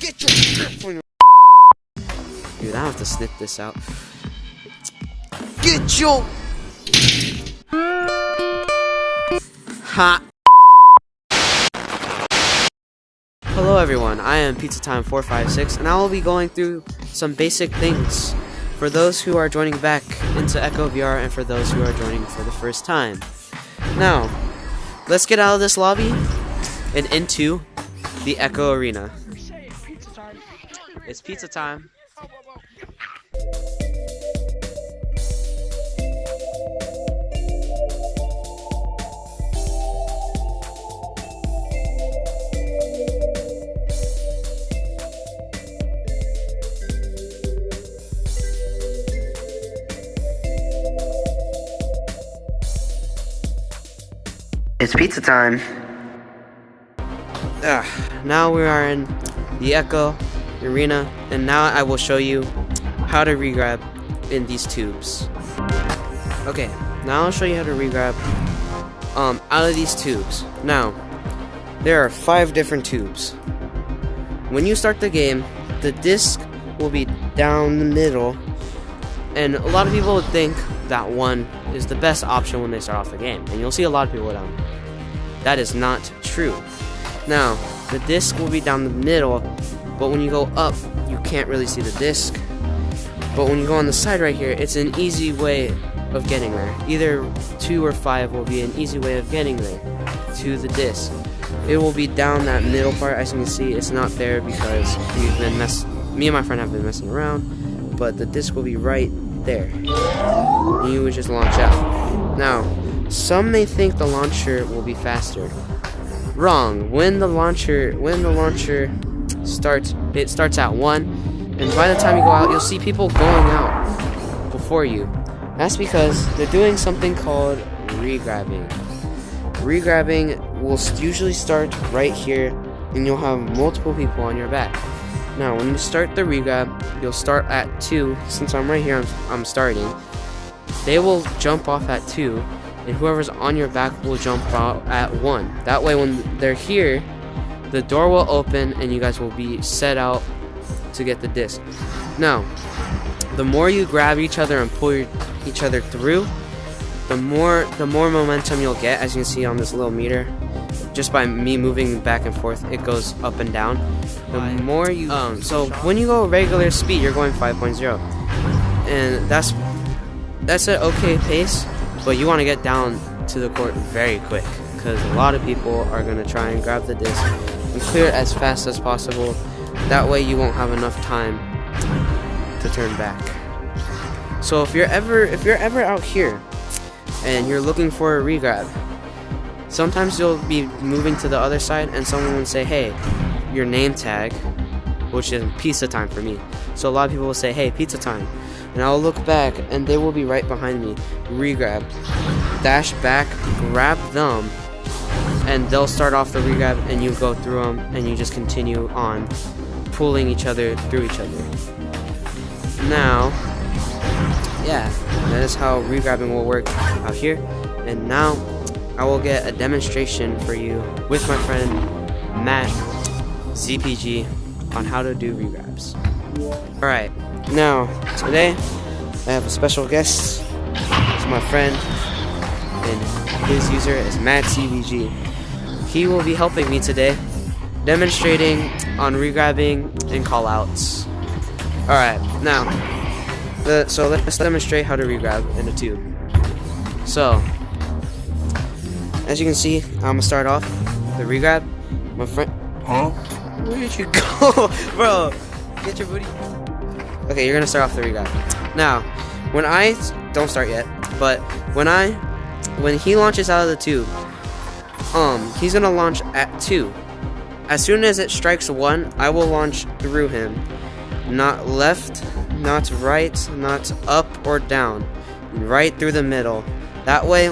Get your grip on your... Dude, I have to snip this out. Get your... Ha! Hello everyone, I am Pizza Time 456 and I will be going through some basic things for those who are joining back into Echo VR and for those who are joining for the first time. Now, let's get out of this lobby and into the Echo Arena. It's pizza time. It's pizza time. Now we are in the Echo Arena, and now I will show you how to regrab in these tubes. Okay, now I'll show you how to regrab out of these tubes. Now, there are 5 different tubes. When you start the game, the disc will be down the middle, and a lot of people would think that one is the best option when they start off the game, and you'll see a lot of people down. That is not true. Now, the disc will be down the middle, but when you go up, you can't really see the disc. But when you go on the side right here, it's an easy way of getting there. Either 2 or 5 will be an easy way of getting there to the disc. It will be down that middle part. As you can see, it's not there because me and my friend have been messing around, but the disc will be right there. And you would just launch out. Now, some may think the launcher will be faster. Wrong. When the launcher starts, it starts at 1, and by the time you go out, you'll see people going out before you. That's because they're doing something called regrabbing. Regrabbing will usually start right here, and you'll have multiple people on your back. Now, when you start the regrab, you'll start at 2. Since I'm right here, I'm starting. They will jump off at 2. And whoever's on your back will jump out at 1. That way when they're here, the door will open and you guys will be set out to get the disc. Now, the more you grab each other and pull each other through, the more momentum you'll get. As you can see on this little meter, just by me moving back and forth, it goes up and down. The more you so when you go regular speed, you're going 5.0, and that's an okay pace. But you want to get down to the court very quick, because a lot of people are going to try and grab the disc and clear it as fast as possible. That way you won't have enough time to turn back. So if you're ever out here and you're looking for a regrab, sometimes you'll be moving to the other side and someone will say, hey, your name tag, which is pizza time for me. So a lot of people will say, hey, pizza time. And I'll look back, and they will be right behind me. Regrab. Dash back, grab them, and they'll start off the regrab, and you go through them, and you just continue on pulling each other through each other. Now, yeah, that is how regrabbing will work out here. And now, I will get a demonstration for you with my friend Matt ZPG on how to do regrabs. Alright. Now, today, I have a special guest. It's my friend, and his user is MattZPG. He will be helping me today, demonstrating on regrabbing and callouts. Alright, now, so let's demonstrate how to regrab in a tube. So, as you can see, I'm going to start off the regrab. My friend... Huh? Where did you go? Bro, get your booty... Okay, you're gonna start off the regrab. Now, when I don't start yet, but when he launches out of the tube, he's gonna launch at 2. As soon as it strikes 1, I will launch through him. Not left, not right, not up or down. Right through the middle. That way,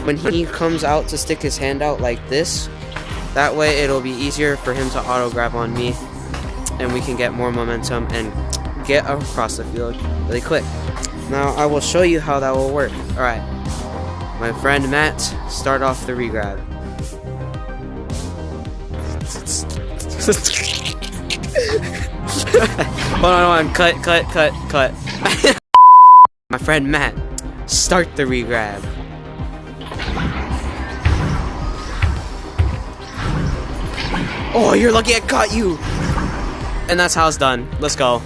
when he comes out to stick his hand out like this, that way it'll be easier for him to auto grab on me, and we can get more momentum and get across the field really quick. Now I will show you how that will work. Alright, my friend Matt, start off the regrab. Hold on. Cut. My friend Matt, start the regrab. Oh, you're lucky I caught you. And that's how it's done. Let's go.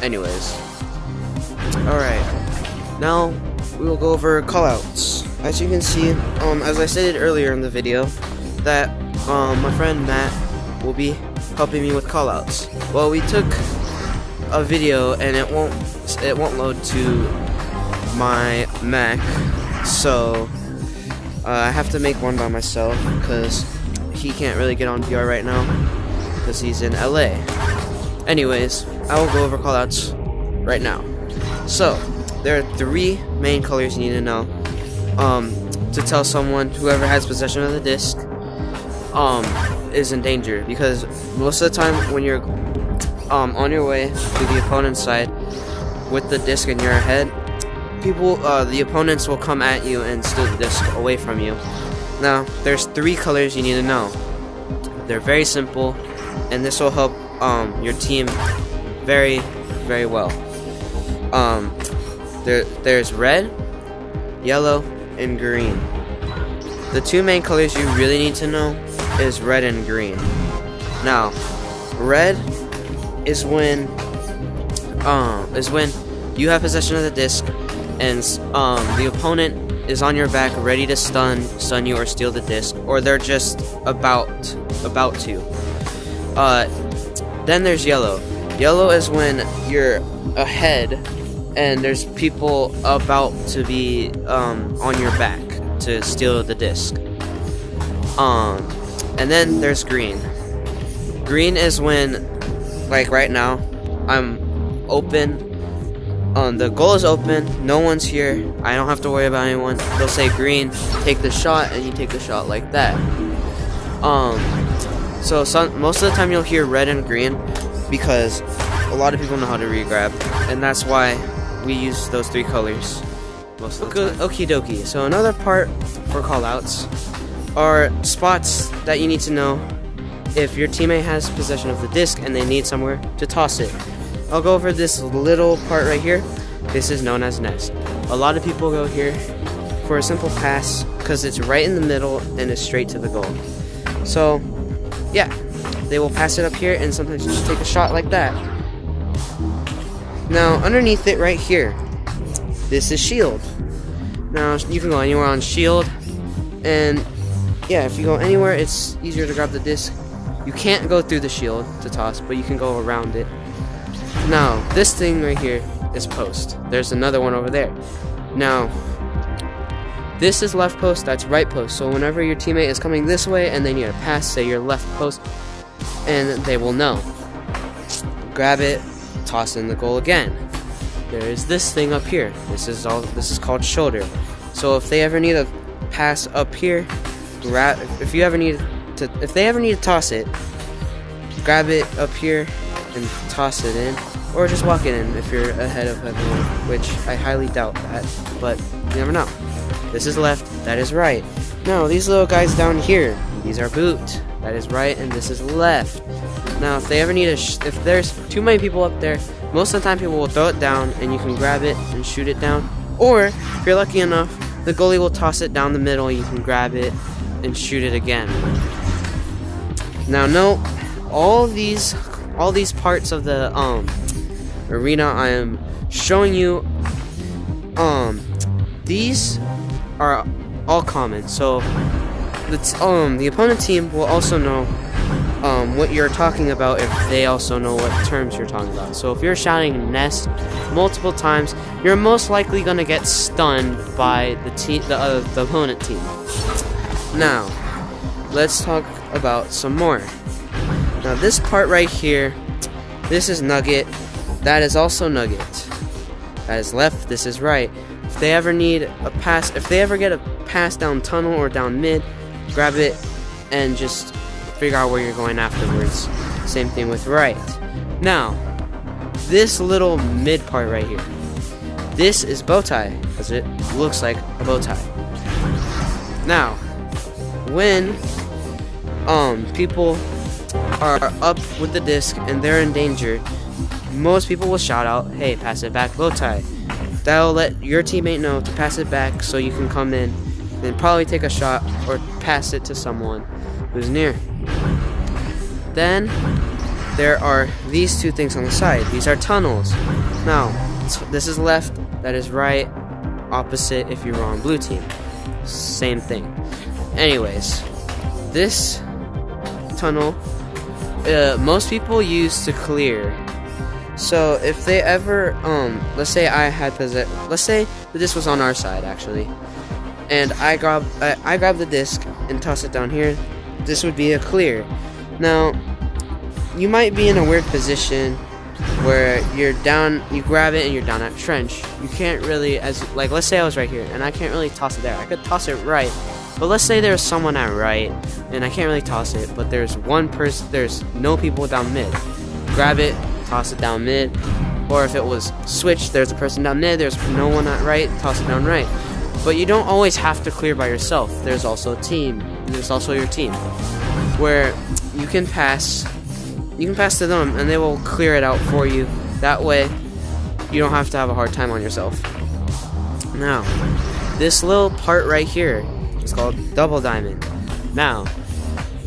Anyways. Alright. Now, we will go over callouts. As you can see, as I stated earlier in the video, that my friend Matt will be helping me with callouts. Well, we took a video and it won't load to my Mac, so I have to make one by myself because he can't really get on VR right now because he's in LA. Anyways, I will go over callouts right now. So there are 3 main colors you need to know to tell someone, whoever has possession of the disc, is in danger, because most of the time when you're on your way to the opponent's side with the disc in your head, the opponents will come at you and steal the disc away from you. Now, there's 3 colors you need to know. They're very simple, and this will help your team very, very well. There's red, yellow, and green. The 2 main colors you really need to know is red and green. Now, red is when you have possession of the disc and the opponent is on your back ready to stun you or steal the disc, or they're just about to. Then there's yellow. Yellow is when you're ahead and there's people about to be on your back to steal the disc. And then there's green. Green is when, like right now, I'm open. The goal is open. No one's here. I don't have to worry about anyone. They'll say green, take the shot, and you take the shot like that. So most of the time you'll hear red and green because a lot of people know how to regrab, and that's why we use those 3 colors most of the time. Okie dokie. So another part for callouts are spots that you need to know if your teammate has possession of the disc and they need somewhere to toss it. I'll go over this little part right here. This is known as nest. A lot of people go here for a simple pass because it's right in the middle and it's straight to the goal. So, yeah, they will pass it up here and sometimes you just take a shot like that. Now, underneath it right here, this is shield. Now, you can go anywhere on shield, and yeah, if you go anywhere, it's easier to grab the disc. You can't go through the shield to toss, but you can go around it. Now, this thing right here is post. There's another one over there. Now, this is left post, that's right post. So whenever your teammate is coming this way and they need a pass, say your left post, and they will know. Grab it, toss in the goal again. There is this thing up here. This is called shoulder. So if they ever need a pass up here, if they ever need to toss it, grab it up here and toss it in, or just walk it in if you're ahead of everyone, which I highly doubt that, but you never know. This is left, that is right. Now, these little guys down here, these are boot. That is right, and this is left. Now, if they ever need if there's too many people up there, most of the time people will throw it down, and you can grab it and shoot it down. Or, if you're lucky enough, the goalie will toss it down the middle, you can grab it and shoot it again. Now, note, all these parts of the arena I am showing you, these are all common. So the opponent team will also know what you're talking about if they also know what terms you're talking about. So if you're shouting nest multiple times, you're most likely gonna get stunned by the opponent team. Now, let's talk about some more. Now this part right here, this is nugget, that is also nugget. That is left, this is right. If they ever need a pass, if they ever get a pass down tunnel or down mid, grab it and just figure out where you're going afterwards. Same thing with right. Now, this little mid part right here, this is bow tie, because it looks like a bow tie. Now, when people are up with the disc and they're in danger, most people will shout out, "Hey, pass it back, bow tie." That'll let your teammate know to pass it back so you can come in and probably take a shot or pass it to someone who's near. Then there are these two things on the side. These are tunnels. Now, this is left, that is right, opposite if you're on blue team. Same thing. Anyways, this tunnel, most people use to clear. So if they ever, let's say let's say that this was on our side actually, and I grab the disc and toss it down here, this would be a clear. Now, you might be in a weird position where you're down, you grab it and you're down at trench. You can't really, like let's say I was right here and I can't really toss it there. I could toss it right, but let's say there's someone at right and I can't really toss it, but there's no people down mid. Grab it, toss it down mid. Or if it was switched, there's a person down mid, there's no one at right, toss it down right. But you don't always have to clear by yourself. There's also a team. There's also your team, where you can pass to them and they will clear it out for you. That way you don't have to have a hard time on yourself. Now, this little part right here is called double diamond. Now,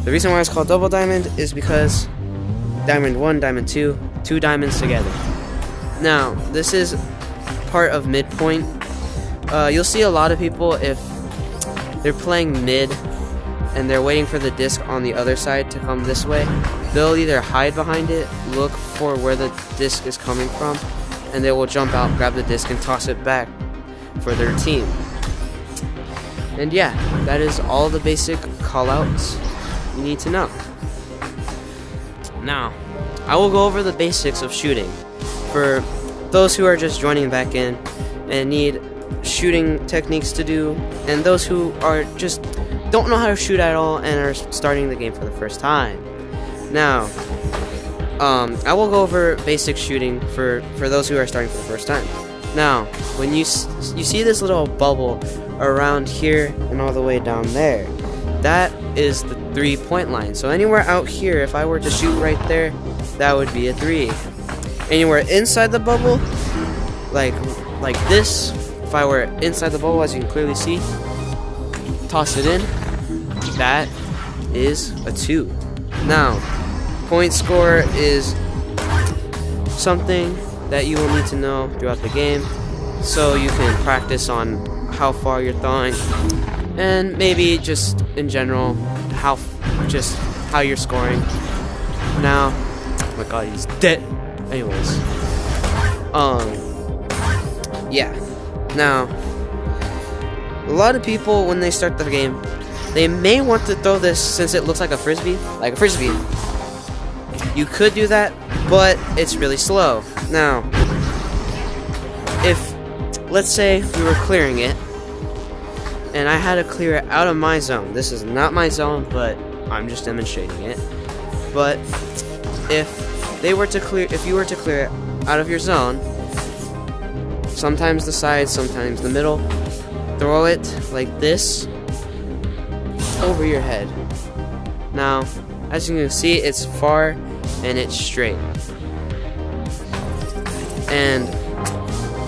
the reason why it's called double diamond is because diamond 1, diamond 2, 2 diamonds together. Now, this is part of midpoint. You'll see a lot of people, if they're playing mid and they're waiting for the disc on the other side to come this way, they'll either hide behind it, look for where the disc is coming from, and they will jump out, grab the disc, and toss it back for their team. And yeah, that is all the basic callouts you need to know. Now, I will go over the basics of shooting for those who are just joining back in and need shooting techniques to do, and those who are just don't know how to shoot at all and are starting the game for the first time. Now, I will go over basic shooting for those who are starting for the first time. Now, when you see this little bubble around here and all the way down there, that is the 3-point line. So anywhere out here, if I were to shoot right there, that would be a 3. Anywhere inside the bubble, like this, if I were inside the bubble, as you can clearly see, toss it in, that is a 2. Now, point score is something that you will need to know throughout the game, so you can practice on how far you're throwing, and maybe just in general how you're scoring. Now, oh my god, he's dead. Anyways, yeah. Now, a lot of people, when they start the game, they may want to throw this since it looks like a frisbee. You could do that, but it's really slow. Now, if, let's say we were clearing it, and I had to clear it out of my zone. This is not my zone, but I'm just demonstrating it. But if you were to clear it out of your zone, sometimes the sides, sometimes the middle, throw it like this over your head. Now, as you can see, it's far and it's straight. And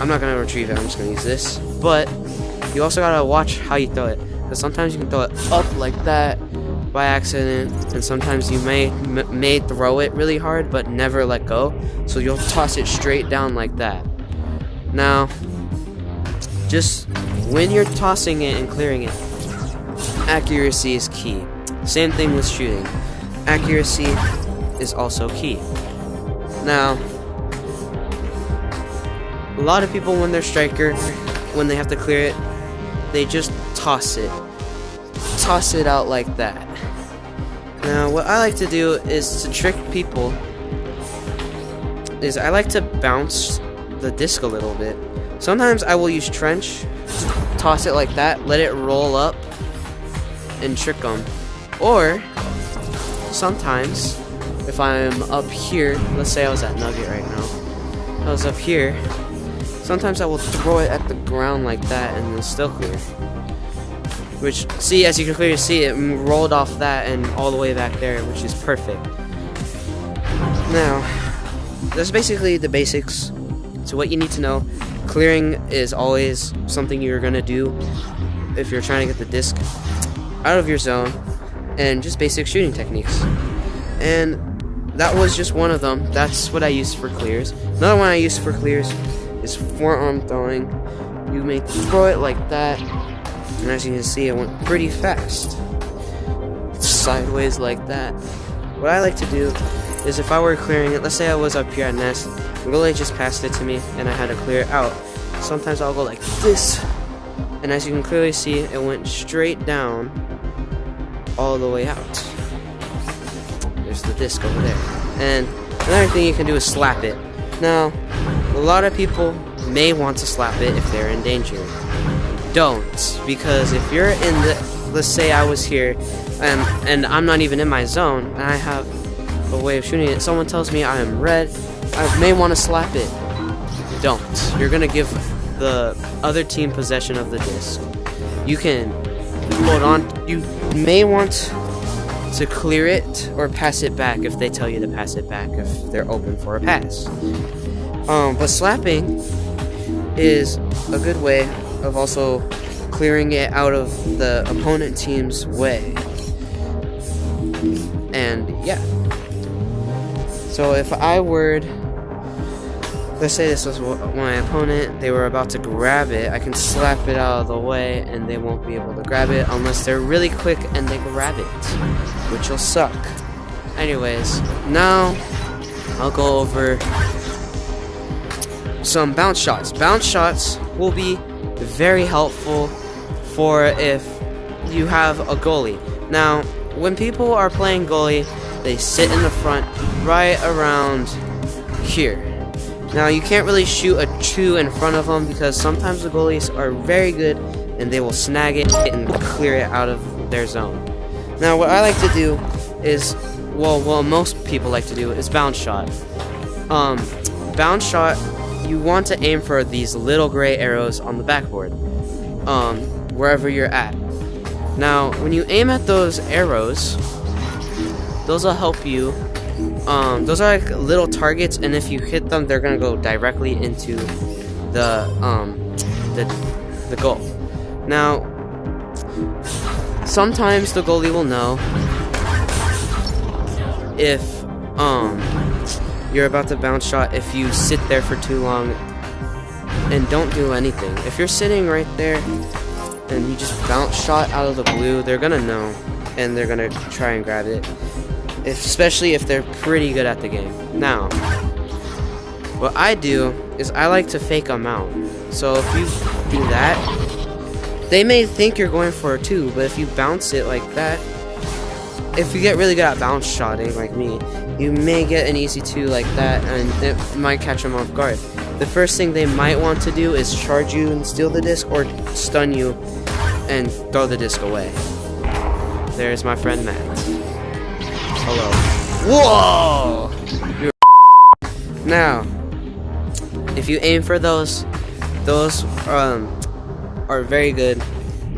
I'm not gonna retrieve it, I'm just gonna use this. But you also gotta watch how you throw it, because sometimes you can throw it up like that by accident, and sometimes you may throw it really hard but never let go, so you'll toss it straight down like that. Now, just when you're tossing it and clearing it, accuracy is key. Same thing with shooting. Accuracy is also key. Now, a lot of people, when they're striker, when they have to clear it, they just toss it out like that. Now, what I like to do is to trick people is I like to bounce the disc a little bit. Sometimes I will use trench, toss it like that, let it roll up, and trick them. Or sometimes, if I'm up here, let's say I was at Nugget right now, I was up here, sometimes I will throw it at the ground like that and it'll still clear. which, see, as you can clearly see, it rolled off that and all the way back there, which is perfect. Now, that's basically the basics. So what you need to know, clearing is always something you're going to do if you're trying to get the disc out of your zone, and just basic shooting techniques. And that was just one of them. That's what I used for clears. Another one I used for clears is forearm throwing. You may throw it like that, and as you can see, it went pretty fast. Sideways like that. What I like to do is, if I were clearing it, let's say I was up here at nest, the goalie just passed it to me, and I had to clear it out. Sometimes I'll go like this, and as you can clearly see, it went straight down all the way out. There's the disc over there. And another thing you can do is slap it. Now, a lot of people may want to slap it if they're in danger. Don't, because if you're in the, let's say I was here and I'm not even in my zone and I have a way of shooting it, someone tells me I am red, I may want to slap it. Don't. You're gonna give the other team possession of the disc. You can hold on. You may want to clear it or pass it back if they tell you to pass it back, if they're open for a pass. But slapping is a good way of also clearing it out of the opponent team's way. And yeah. So if I were, let's say this was my opponent, they were about to grab it, I can slap it out of the way and they won't be able to grab it unless they're really quick and they grab it, which will suck. Anyways, now I'll go over some bounce shots. Bounce shots will be very helpful for if you have a goalie. Now, when people are playing goalie, they sit in the front right around here. Now, you can't really shoot a 2 in front of them because sometimes the goalies are very good and they will snag it and clear it out of their zone. Now, what I like to do is, well, most people like to do is bounce shot. Bounce shot, you want to aim for these little gray arrows on the backboard, wherever you're at. Now, when you aim at those arrows, those will help you. Those are like little targets, and if you hit them, they're gonna go directly into the goal. Now, sometimes the goalie will know if you're about to bounce shot if you sit there for too long and don't do anything. If you're sitting right there and you just bounce shot out of the blue, they're gonna know and they're gonna try and grab it. Especially if they're pretty good at the game. Now, what I do is I like to fake them out. So if you do that, they may think you're going for a 2, but if you bounce it like that, if you get really good at bounce shotting like me, you may get an easy 2 like that, and it might catch them off guard. The first thing they might want to do is charge you and steal the disc, or stun you and throw the disc away. There's my friend Matt. Hello. Whoa! Now, if you aim for those are very good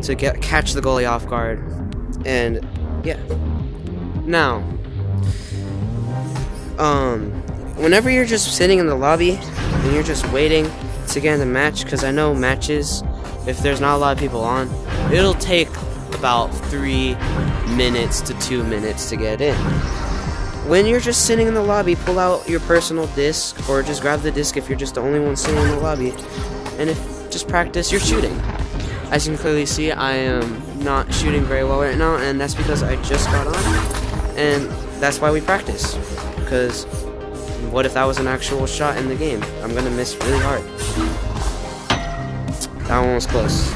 to catch the goalie off guard. And yeah. Now, whenever you're just sitting in the lobby and you're just waiting to get in the match, because I know matches, if there's not a lot of people on, it'll take about 3 minutes to 2 minutes to get in. When you're just sitting in the lobby, pull out your personal disc, or just grab the disc if you're just the only one sitting in the lobby, and just practice your shooting. As you can clearly see, I am not shooting very well right now, and that's because I just got on, and that's why we practice. Because what if that was an actual shot in the game? I'm gonna miss really hard. That one was close.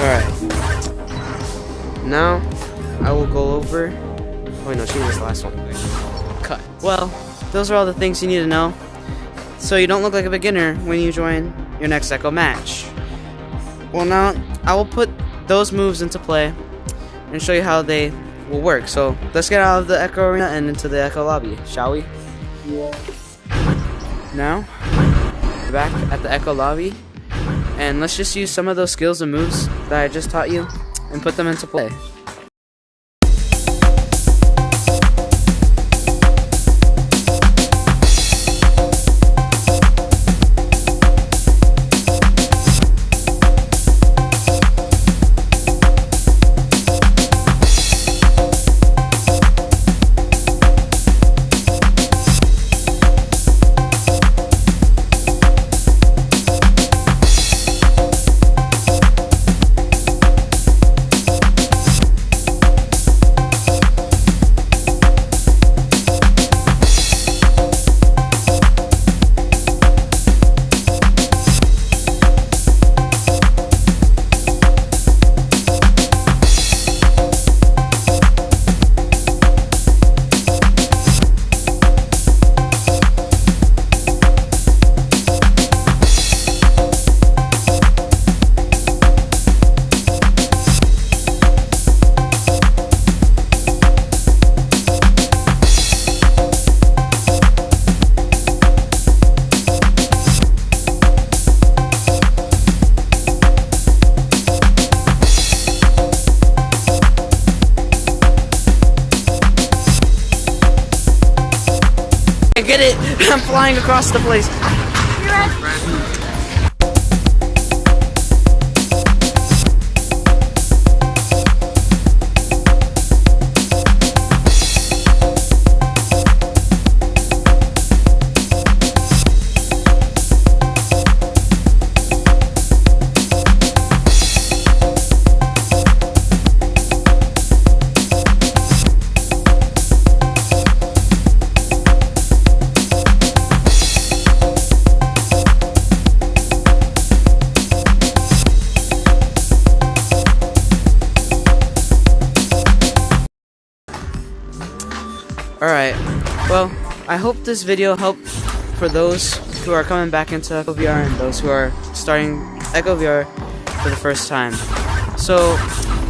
Alright. Now, I will go over... Oh, wait, no, she was the last one. Cut. Well, those are all the things you need to know, so you don't look like a beginner when you join your next Echo match. Well, now, I will put those moves into play and show you how they will work. So, let's get out of the Echo Arena and into the Echo Lobby, shall we? Yeah. Now, we're back at the Echo Lobby, and let's just use some of those skills and moves that I just taught you, and put them into play. I get it! I'm flying across the place. Alright, well, I hope this video helped for those who are coming back into Echo VR and those who are starting Echo VR for the first time. So,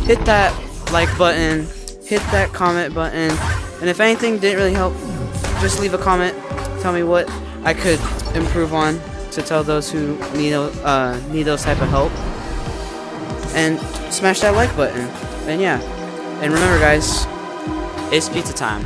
hit that like button, hit that comment button, and if anything didn't really help, just leave a comment, tell me what I could improve on to tell those who need those type of help. And smash that like button. And yeah, and remember guys, it's pizza time.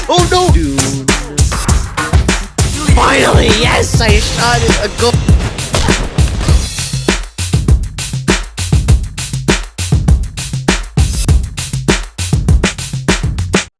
Oh no! Dude. Finally, yes, I shot it a goal.